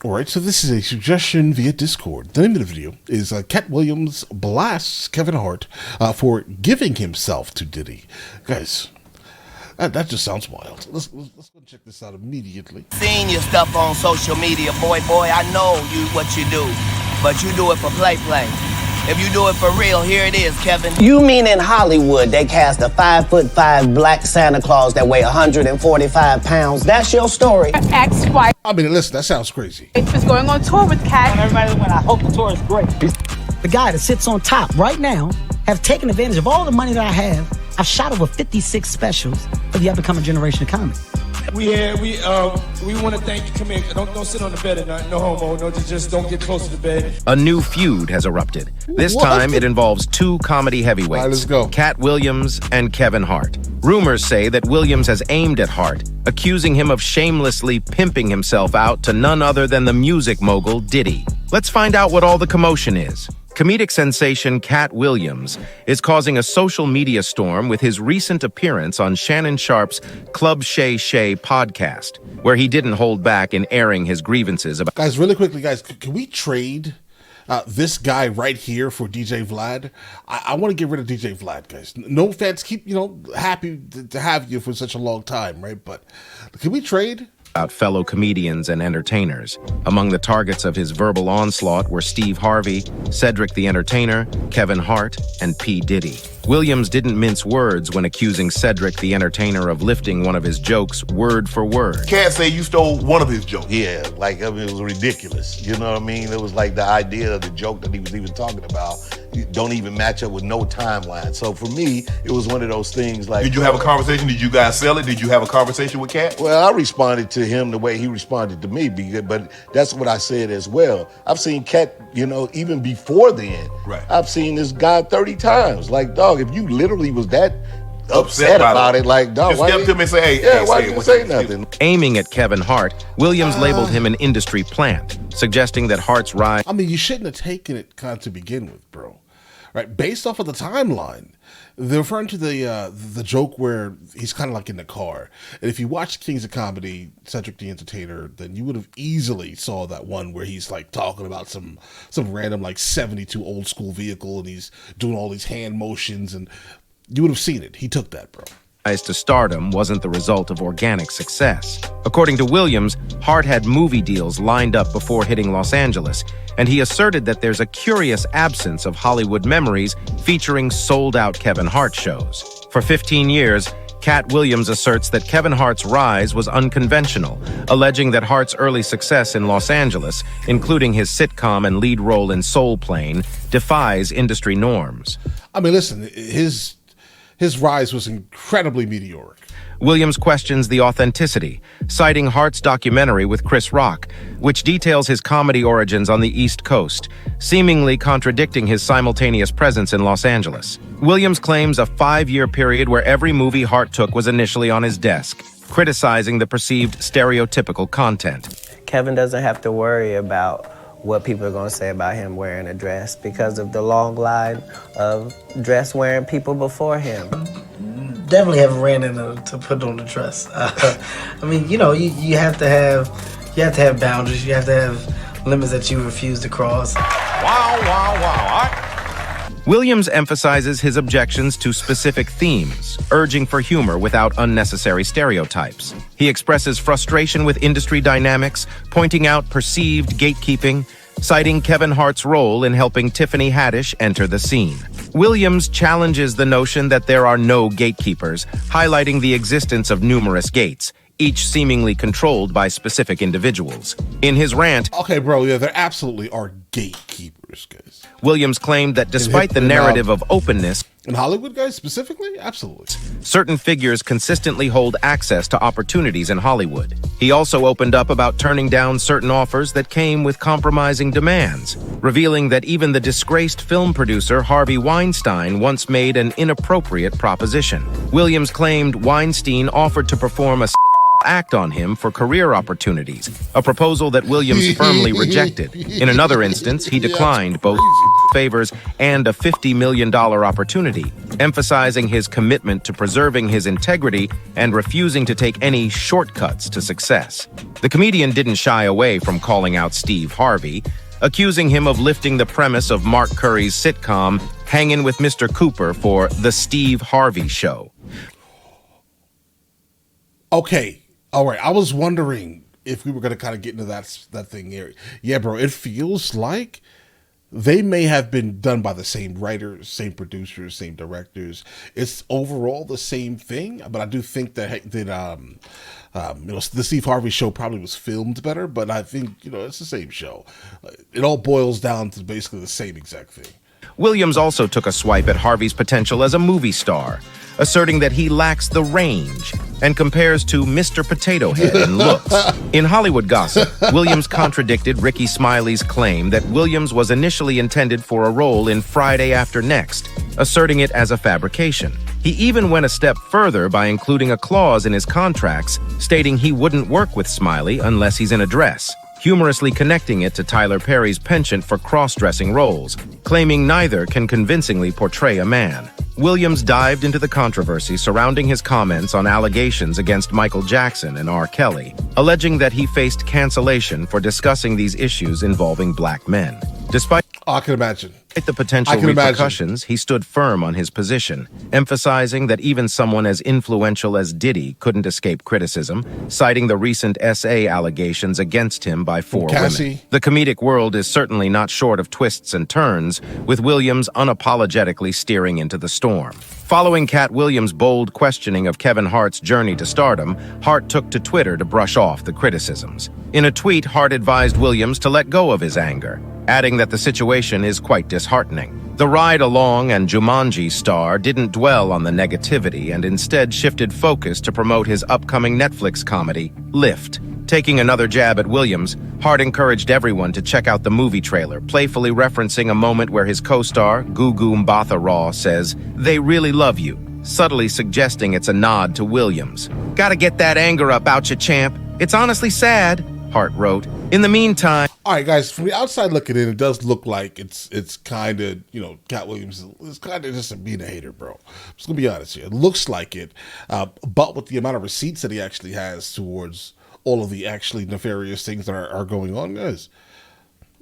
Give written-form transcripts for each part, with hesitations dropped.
Alright, so this is a suggestion via Discord. The name of the video is Katt Williams blasts Kevin Hart for giving himself to Diddy. Guys, that just sounds wild. Let's go check this out immediately. Seeing your stuff on social media, boy, I know what you do, but you do it for play. If you do it for real, here it is, Kevin. You mean in Hollywood they cast a 5'5" black Santa Claus that weigh 145 pounds? That's your story. Ex-wife. I mean, listen, that sounds crazy. Is going on tour with Katt. Everybody went, I hope the tour is great. The guy that sits on top right now have taken advantage of all the money that I have. I've shot over 56 specials for the up-and-coming generation of comedy. We want to thank you. Come here. Don't sit on the bed at night. No homo. No, just don't get close to the bed. A new feud has erupted. This time it involves two comedy heavyweights. All right, let's go. Katt Williams and Kevin Hart. Rumors say that Williams has aimed at Hart, accusing him of shamelessly pimping himself out to none other than the music mogul Diddy. Let's find out what all the commotion is. Comedic sensation Katt Williams is causing a social media storm with his recent appearance on Shannon Sharpe's Club Shay Shay podcast, where he didn't hold back in airing his grievances about— Guys, really quickly, guys, can we trade this guy right here for DJ Vlad? I want to get rid of DJ Vlad, guys. No offense, keep, happy to have you for such a long time, right? But can we trade? About fellow comedians and entertainers. Among the targets of his verbal onslaught were Steve Harvey, Cedric the Entertainer, Kevin Hart, and P. Diddy. Williams didn't mince words when accusing Cedric the Entertainer of lifting one of his jokes word for word. Can't say you stole one of his jokes. Yeah, like, I mean, it was ridiculous. You know what I mean? It was like the idea of the joke that he was even talking about don't even match up with no timeline. So for me, it was one of those things like— Did you have a conversation? Did you guys sell it? Did you have a conversation with Katt? Well, I responded to him the way he responded to me, but that's what I said as well. I've seen Katt, even before then. Right. I've seen this guy 30 times. Like, dog, if you literally was that upset about it, like, dog, just step to him and say, hey, yeah, why didn't you say nothing? Aiming at Kevin Hart, Williams labeled him an industry plant, suggesting that Hart's rise— I mean, you shouldn't have taken it kind of to begin with, bro. Right? Based off of the timeline, they're referring to the joke where he's kind of like in the car. And if you watch Kings of Comedy, Cedric the Entertainer, then you would have easily saw that one where he's like talking about some random like 72 old school vehicle and he's doing all these hand motions, and you would have seen it. He took that, bro. To stardom wasn't the result of organic success. According to Williams, Hart had movie deals lined up before hitting Los Angeles, and he asserted that there's a curious absence of Hollywood memories featuring sold-out Kevin Hart shows. For 15 years, Katt Williams asserts that Kevin Hart's rise was unconventional, alleging that Hart's early success in Los Angeles, including his sitcom and lead role in Soul Plane, defies industry norms. I mean, listen, his rise was incredibly meteoric. Williams questions the authenticity, citing Hart's documentary with Chris Rock, which details his comedy origins on the East Coast, seemingly contradicting his simultaneous presence in Los Angeles. Williams claims a 5-year period where every movie Hart took was initially on his desk, criticizing the perceived stereotypical content. Kevin doesn't have to worry about what people are going to say about him wearing a dress because of the long line of dress-wearing people before him. Definitely haven't ran into to put on the dress. I mean, you have to have boundaries. You have to have limits that you refuse to cross. Wow. Williams emphasizes his objections to specific themes, urging for humor without unnecessary stereotypes. He expresses frustration with industry dynamics, pointing out perceived gatekeeping, citing Kevin Hart's role in helping Tiffany Haddish enter the scene. Williams challenges the notion that there are no gatekeepers, highlighting the existence of numerous gates, each seemingly controlled by specific individuals. In his rant— Okay, bro, yeah, there absolutely are gatekeepers, guys. Williams claimed that despite the narrative of openness— in Hollywood, guys, specifically? Absolutely. certain figures consistently hold access to opportunities in Hollywood. He also opened up about turning down certain offers that came with compromising demands, revealing that even the disgraced film producer Harvey Weinstein once made an inappropriate proposition. Williams claimed Weinstein offered to perform a act on him for career opportunities, a proposal that Williams firmly rejected. In another instance, he declined both favors and a $50 million opportunity, emphasizing his commitment to preserving his integrity and refusing to take any shortcuts to success. The comedian didn't shy away from calling out Steve Harvey, accusing him of lifting the premise of Mark Curry's sitcom Hangin' with Mr. Cooper for The Steve Harvey Show. Okay, all right. I was wondering if we were going to kind of get into that thing here. Yeah, bro, it feels like they may have been done by the same writers, same producers, same directors. It's overall the same thing, but I do think that the Steve Harvey Show probably was filmed better, but I think, it's the same show. It all boils down to basically the same exact thing. Williams also took a swipe at Harvey's potential as a movie star, asserting that he lacks the range and compares to Mr. Potato Head in looks. In Hollywood gossip, Williams contradicted Ricky Smiley's claim that Williams was initially intended for a role in Friday After Next, asserting it as a fabrication. He even went a step further by including a clause in his contracts stating he wouldn't work with Smiley unless he's in a dress, humorously connecting it to Tyler Perry's penchant for cross-dressing roles, claiming neither can convincingly portray a man. Williams dived into the controversy surrounding his comments on allegations against Michael Jackson and R. Kelly, alleging that he faced cancellation for discussing these issues involving black men. Despite I can imagine. The potential repercussions, he stood firm on his position, emphasizing that even someone as influential as Diddy couldn't escape criticism, citing the recent SA allegations against him by 4 women. The comedic world is certainly not short of twists and turns, with Williams unapologetically steering into the storm. Following Katt Williams' bold questioning of Kevin Hart's journey to stardom, Hart took to Twitter to brush off the criticisms. In a tweet, Hart advised Williams to let go of his anger, adding that the situation is quite disheartening. The Ride Along and Jumanji star didn't dwell on the negativity and instead shifted focus to promote his upcoming Netflix comedy, Lift. Taking another jab at Williams, Hart encouraged everyone to check out the movie trailer, playfully referencing a moment where his co-star, Gugu Mbatha Raw, says, "They really love you," subtly suggesting it's a nod to Williams. "Gotta get that anger up out ya, champ. It's honestly sad," Hart wrote. In the meantime... All right, guys, from the outside looking in, it does look like it's kind of, Katt Williams is kind of just being a hater, bro. I'm just going to be honest here. It looks like it, but with the amount of receipts that he actually has towards all of the actually nefarious things that are going on, guys,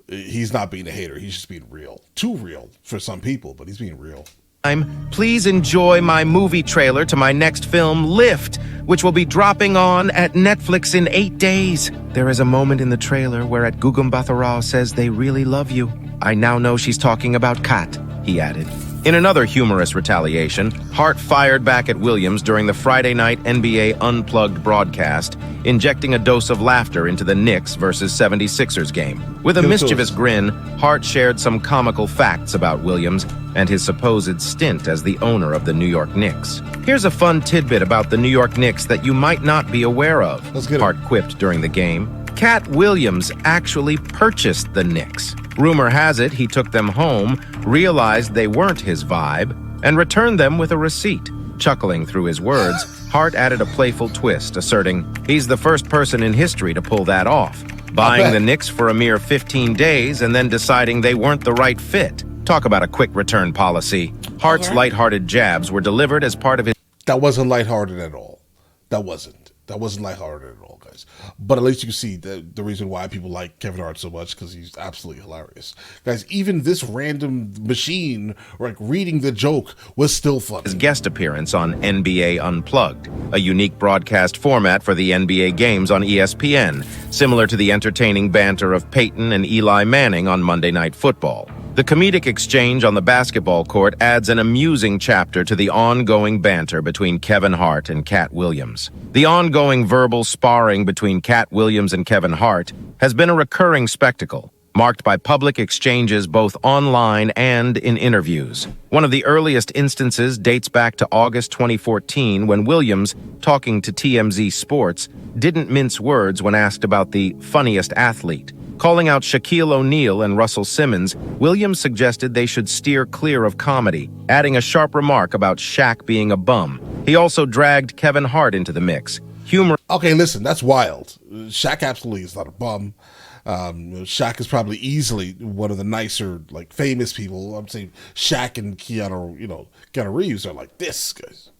he's not being a hater. He's just being real. Too real for some people, but he's being real. Please enjoy my movie trailer to my next film, Lift, which will be dropping on at Netflix in 8 days. There is a moment in the trailer where Gugu Mbatha Raw says they really love you. I now know she's talking about Katt, he added. In another humorous retaliation, Hart fired back at Williams during the Friday night NBA Unplugged broadcast, injecting a dose of laughter into the Knicks versus 76ers game. With a mischievous grin, Hart shared some comical facts about Williams and his supposed stint as the owner of the New York Knicks. Here's a fun tidbit about the New York Knicks that you might not be aware of, Hart quipped during the game. Katt Williams actually purchased the Knicks. Rumor has it he took them home, realized they weren't his vibe, and returned them with a receipt. Chuckling through his words, Hart added a playful twist, asserting he's the first person in history to pull that off, buying the Knicks for a mere 15 days and then deciding they weren't the right fit. Talk about a quick return policy. Hart's lighthearted jabs were delivered as part of his... That wasn't lighthearted at all. That wasn't lighthearted at all, guys. But at least you see the reason why people like Kevin Hart so much, because he's absolutely hilarious. Guys, even this random machine, reading the joke was still funny. His guest appearance on NBA Unplugged, a unique broadcast format for the NBA games on ESPN, similar to the entertaining banter of Peyton and Eli Manning on Monday Night Football. The comedic exchange on the basketball court adds an amusing chapter to the ongoing banter between Kevin Hart and Katt Williams. The ongoing verbal sparring between Katt Williams and Kevin Hart has been a recurring spectacle, marked by public exchanges both online and in interviews. One of the earliest instances dates back to August 2014 when Williams, talking to TMZ Sports, didn't mince words when asked about the funniest athlete. Calling out Shaquille O'Neal and Russell Simmons, Williams suggested they should steer clear of comedy, adding a sharp remark about Shaq being a bum. He also dragged Kevin Hart into the mix. Okay, listen, that's wild. Shaq absolutely is not a bum. Shaq is probably easily one of the nicer, like, famous people. I'm saying Shaq and Keanu Reeves are like this, guys.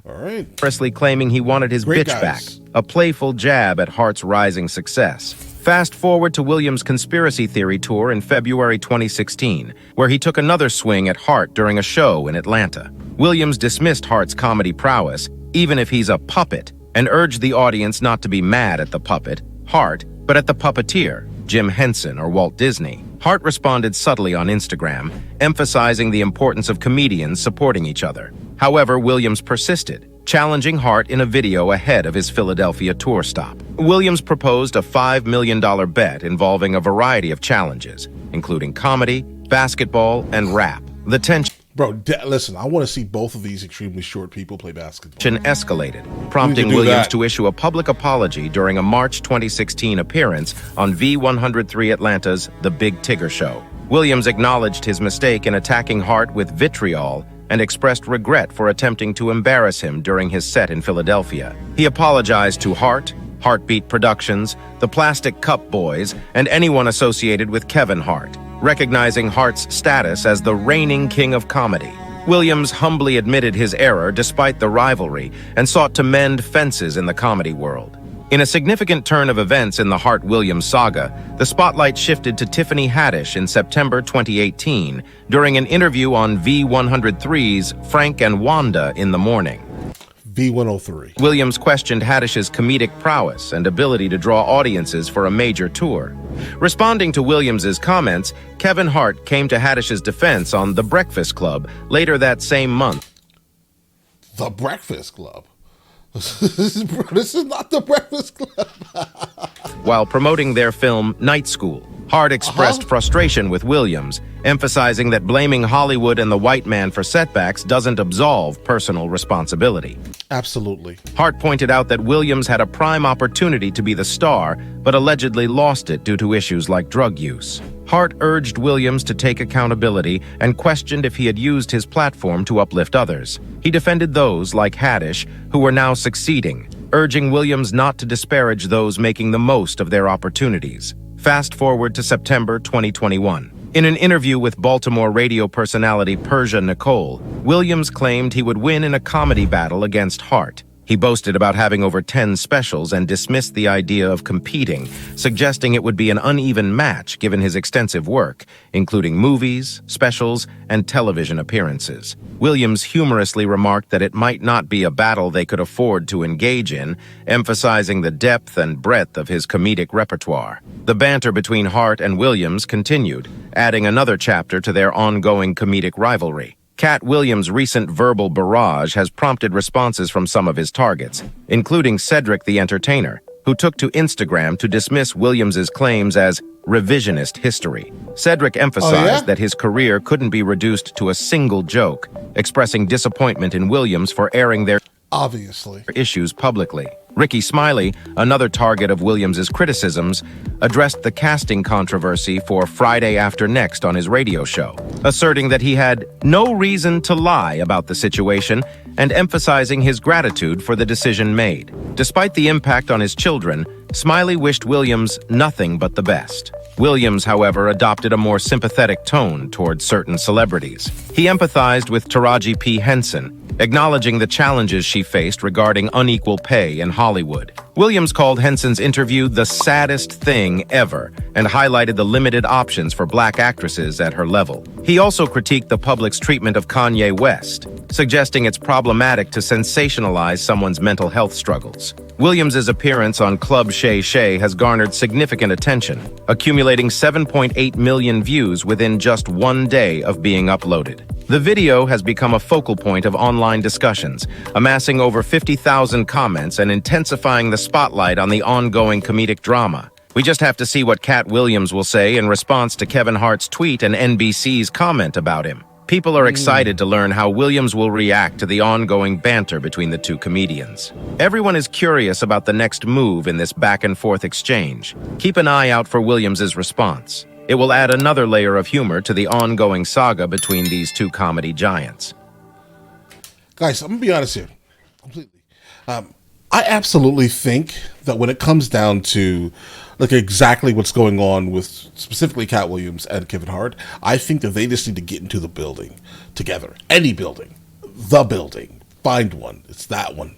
All right. Expressly claiming he wanted his Great bitch guys. back, a playful jab at Hart's rising success. Fast forward to Williams' conspiracy theory tour in February 2016, where he took another swing at Hart during a show in Atlanta. Williams dismissed Hart's comedy prowess, even if he's a puppet, and urged the audience not to be mad at the puppet, Hart, but at the puppeteer, Jim Henson or Walt Disney. Hart responded subtly on Instagram, emphasizing the importance of comedians supporting each other. However, Williams persisted, challenging Hart in a video ahead of his Philadelphia tour stop. Williams proposed a $5 million bet involving a variety of challenges, including comedy, basketball, and rap. The tension Bro, listen, I want to see both of these extremely short people play basketball. escalated, prompting Williams to issue a public apology during a March 2016 appearance on V103 Atlanta's The Big Tigger Show. Williams acknowledged his mistake in attacking Hart with vitriol and expressed regret for attempting to embarrass him during his set in Philadelphia. He apologized to Hart, Heartbeat Productions, the Plastic Cup Boys, and anyone associated with Kevin Hart, recognizing Hart's status as the reigning king of comedy. Williams humbly admitted his error despite the rivalry and sought to mend fences in the comedy world. In a significant turn of events in the Hart-Williams saga, the spotlight shifted to Tiffany Haddish in September 2018 during an interview on V103's Frank and Wanda in the Morning. V103. Williams questioned Haddish's comedic prowess and ability to draw audiences for a major tour. Responding to Williams's comments, Kevin Hart came to Haddish's defense on The Breakfast Club later that same month. The Breakfast Club? This is not The Breakfast Club. While promoting their film Night School, Hart expressed frustration with Williams, emphasizing that blaming Hollywood and the white man for setbacks doesn't absolve personal responsibility. Absolutely. Hart pointed out that Williams had a prime opportunity to be the star, but allegedly lost it due to issues like drug use. Hart urged Williams to take accountability and questioned if he had used his platform to uplift others. He defended those, like Haddish, who were now succeeding, urging Williams not to disparage those making the most of their opportunities. Fast forward to September 2021. In an interview with Baltimore radio personality Persia Nicole, Williams claimed he would win in a comedy battle against Hart. He boasted about having over 10 specials and dismissed the idea of competing, suggesting it would be an uneven match given his extensive work, including movies, specials, and television appearances. Williams humorously remarked that it might not be a battle they could afford to engage in, emphasizing the depth and breadth of his comedic repertoire. The banter between Hart and Williams continued, adding another chapter to their ongoing comedic rivalry. Katt Williams' recent verbal barrage has prompted responses from some of his targets, including Cedric the Entertainer, who took to Instagram to dismiss Williams' claims as revisionist history. Cedric emphasized that his career couldn't be reduced to a single joke, expressing disappointment in Williams for airing their issues publicly. Ricky Smiley, another target of Williams' criticisms, addressed the casting controversy for Friday After Next on his radio show, asserting that he had no reason to lie about the situation and emphasizing his gratitude for the decision made. Despite the impact on his children, Smiley wished Williams nothing but the best. Williams, however, adopted a more sympathetic tone towards certain celebrities. He empathized with Taraji P. Henson, acknowledging the challenges she faced regarding unequal pay in Hollywood. Williams called Henson's interview the saddest thing ever and highlighted the limited options for black actresses at her level. He also critiqued the public's treatment of Kanye West, suggesting it's problematic to sensationalize someone's mental health struggles. Williams's appearance on Club Shay Shay has garnered significant attention, accumulating 7.8 million views within just one day of being uploaded. The video has become a focal point of online discussions, amassing over 50,000 comments and intensifying the spotlight on the ongoing comedic drama. We just have to see what Katt Williams will say in response to Kevin Hart's tweet and NBC's comment about him. People are excited to learn how Williams will react to the ongoing banter between the two comedians. Everyone is curious about the next move in this back-and-forth exchange. Keep an eye out for Williams's response. It will add another layer of humor to the ongoing saga between these two comedy giants. Guys, I'm going to be honest here. Completely. I absolutely think that when it comes down to like exactly what's going on with specifically Katt Williams and Kevin Hart, I think that they just need to get into the building together. Any building, the building, find one. It's that one.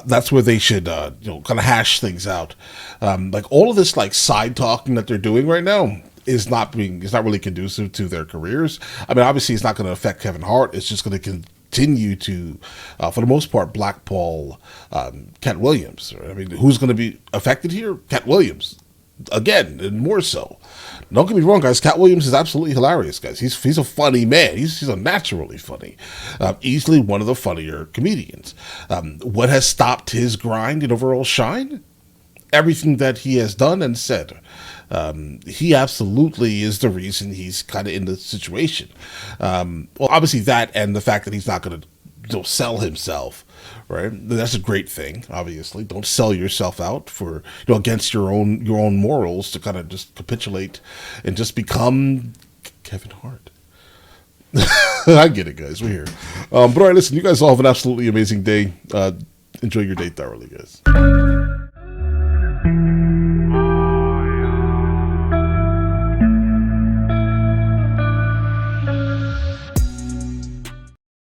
That's where they should, kind of hash things out. Like all of this, like side talking that they're doing right now is not really conducive to their careers. I mean, obviously, it's not going to affect Kevin Hart. It's just going to continue to, for the most part, blackball Katt Williams. I mean, who's going to be affected here? Katt Williams, again, and more so. Don't get me wrong, guys. Katt Williams is absolutely hilarious, guys. He's a funny man. He's a naturally funny, easily one of the funnier comedians. What has stopped his grind and overall shine? Everything that he has done and said. He absolutely is the reason he's kind of in the situation. Well, obviously that, and the fact that he's not going to sell himself, right? That's a great thing. Obviously, don't sell yourself out for against your own morals to kind of just capitulate and just become Kevin Hart. I get it, guys. We're here. But all right, listen. You guys all have an absolutely amazing day. Enjoy your day thoroughly, guys.